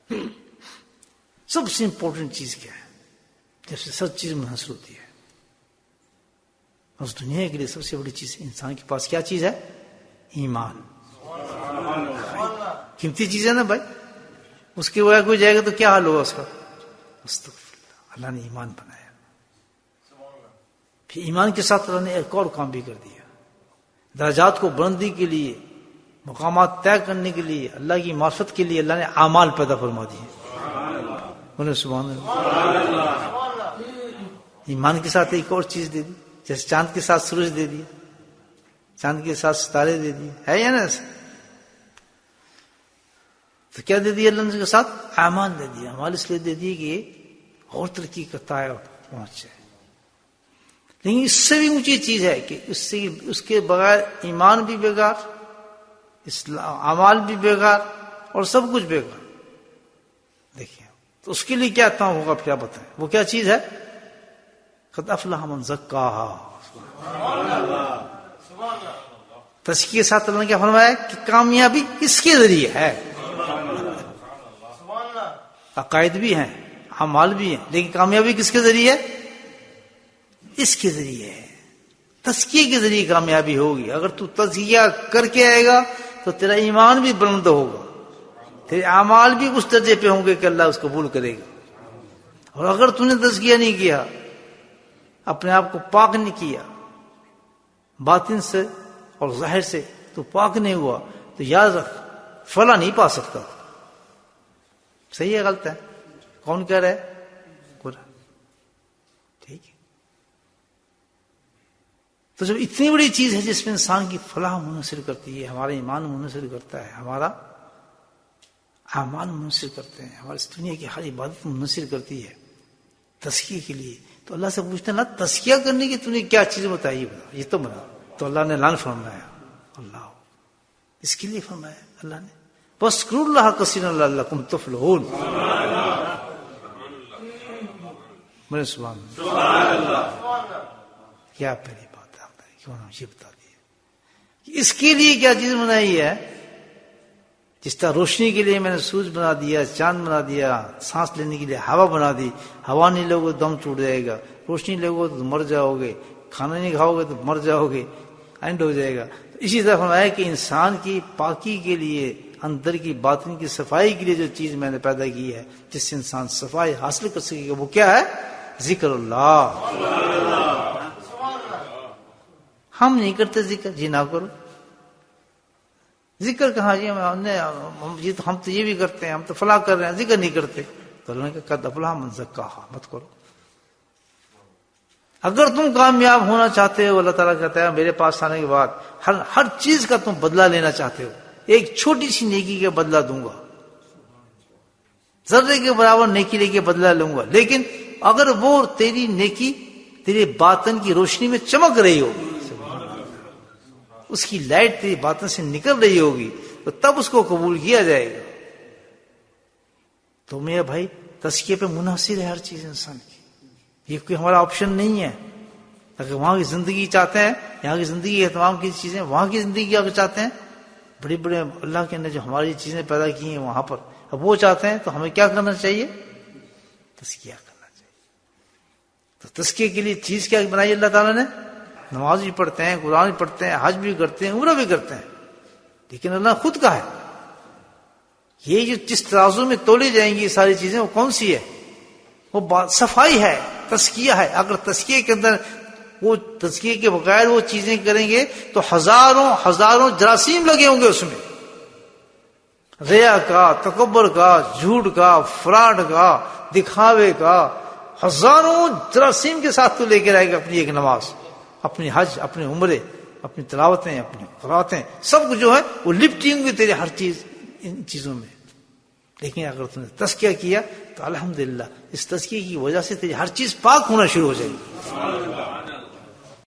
سب سے امپورٹنٹ چیز کیا ہے؟ جب سے سب چیز منحصر ہوتی ہے، اس دنیا کے لیے سب سے بڑی چیز انسان کے پاس کیا چیز ہے؟ ایمان. قیمتی چیز ہے نا بھائی. اس کے بغیر کوئی جائے گا تو کیا حال ہوگا اس کا؟ اللہ نے ایمان بنایا. پھر ایمان کے ساتھ اللہ نے ایک اور کام بھی کر دیا. درجات کو بلندی کے لیے، مقامات طے کرنے کے لیے، اللہ کی معرفت کے لیے اللہ نے اعمال پیدا فرما دیے. بولے سبحان اللہ. ایمان کے ساتھ ایک اور چیز دے دی، جیسے چاند کے ساتھ سورج دے دیا، چاند کے ساتھ ستارے دے دیے، ہے یا نا ایسا؟ تو کیا دے دیا اللہ نے کے ساتھ؟ اعمال دے دیا. اعمال اس لیے دے دیے کہ اور ترقی کرتا ہے اور پہنچ جائے. لیکن اس سے بھی اونچی چیز ہے کہ اس کے بغیر ایمان بھی بیکار، اعمال بھی بیکار اور سب کچھ بیکار. دیکھیں تو اس کے لیے کیا کام ہوگا پھر آپ بتائیں. وہ کیا چیز ہے؟ قد افلح من زکاہا. تزکیے کے ساتھ اللہ نے کیا فرمایا کہ کامیابی اس کے ذریعے ہے. عقائد بھی ہیں، اعمال بھی ہیں، لیکن کامیابی کس کے ذریعے ہے؟ اس کے ذریعے ہے. تزکیے کے ذریعے کامیابی ہوگی. اگر تو تزکیہ کر کے آئے گا تو تیرا ایمان بھی بلند ہوگا، تیرے اعمال بھی اس درجے پہ ہوں گے کہ اللہ اس کو قبول کرے گا. اور اگر تو نے تزکیہ نہیں کیا، اپنے آپ کو پاک نہیں کیا، باطن سے اور ظاہر سے تو پاک نہیں ہوا، تو یاد رکھ فلاح نہیں پا سکتا. صحیح ہے غلط ہے؟ کون کہہ رہا ہے؟ قرآن. ٹھیک ہے. تو جب اتنی بڑی چیز ہے جس میں انسان کی فلاح منحصر کرتی ہے، ہمارا ایمان منحصر کرتا ہے، ہمارا اعمال منحصر کرتے ہیں، ہماری اس دنیا کی ہر عبادت منحصر کرتی ہے تزکیے کے لیے، تو اللہ سے پوچھتے ہیں نا تزکیہ کرنے کی تو نے کیا چیز بتائی، یہ بتا، یہ تو بنا. تو اللہ نے اعلان فرمایا، اللہ اس کے لیے فرمایا اللہ نے وَاذْكُرُوا اللَّهَ كَثِيرًا لَعَلَّكُمْ تُفْلِحُونَ. میرے سبحان اللہ. کیا پہلی بات ہے کیوں ہم یہ بتا دیا. اس کے لیے کیا چیز بنائی ہے؟ جس طرح روشنی کے لیے میں نے سورج بنا دیا، چاند بنا دیا، سانس لینے کے لیے ہوا بنا دی. ہوا نہیں لوگے تو دم ٹوٹ جائے گا، روشنی لوگے تو مر جاؤ گے، کھانا نہیں کھاؤ گے تو مر جاؤ گے، اینڈ ہو جائے گا. اسی طرح فرمایا کہ انسان کی پاکی کے لیے، اندر کی باطن کی صفائی کے لیے جو چیز میں نے پیدا کی ہے جس سے انسان صفائی حاصل کر سکے گا، وہ کیا ہے؟ ذکر اللہ. ہم نہیں کرتے ذکر، جی نہ کرو. ذکر کہاں جی ہم تو یہ بھی کرتے ہیں، ہم تو فلاح کر رہے ہیں، ذکر نہیں کرتے. تو اللہ نے کہا قد افلح من زکاہا، مت کرو. اگر تم کامیاب ہونا چاہتے ہو، اللہ تعالیٰ کہتا ہے میرے پاس آنے کے بعد ہر چیز کا تم بدلہ لینا چاہتے ہو، ایک چھوٹی سی نیکی کا بدلہ دوں گا، ذرے کے برابر نیکی لے کے بدلہ لوں گا. لیکن اگر وہ تیری نیکی تیرے باطن کی روشنی میں چمک رہی ہوگی، اس کی لائٹ تیری باطن سے نکل رہی ہوگی، تو تب اس کو قبول کیا جائے گا. تو میرے بھائی تزکیے پہ منحصر ہے ہر چیز انسان کی. یہ کوئی ہمارا آپشن نہیں ہے. اگر وہاں کی زندگی چاہتے ہیں، یہاں کی زندگی کے تمام کی چیزیں، وہاں کی زندگی اگر چاہتے ہیں، بڑے بڑے اللہ کے نے جو ہماری چیزیں پیدا کی ہیں وہاں پر، اب وہ چاہتے ہیں تو ہمیں کیا کرنا چاہیے؟ تزکیہ کرنا چاہیے. تو تزکیے کے لیے چیز کیا بنائی اللہ تعالیٰ نے؟ نماز بھی پڑھتے ہیں، قرآن بھی پڑھتے ہیں، حج بھی کرتے ہیں، عمرہ بھی کرتے ہیں. لیکن اللہ خود کا ہے یہ جو جس ترازو میں تولی جائیں گی یہ ساری چیزیں، وہ کون سی ہے؟ وہ صفائی ہے، تزکیہ ہے. اگر تزکیے کے اندر وہ تزکیے کے بغیر وہ چیزیں کریں گے تو ہزاروں جراثیم لگے ہوں گے اس میں، ریا کا، تکبر کا، جھوٹ کا، فراڈ کا، دکھاوے کا، ہزاروں جراثیم کے ساتھ تو لے کے رہے گا اپنی ایک نماز، اپنی حج، اپنے عمرے، اپنی تلاوتیں، اپنی قراتیں، سب کچھ جو ہے وہ لپٹی ہوں گی تیرے ہر چیز ان چیزوں میں. لیکن اگر تم نے تزکیہ کیا تو الحمدللہ اس تزکیے کی وجہ سے تیری ہر چیز پاک ہونا شروع ہو جائے گی.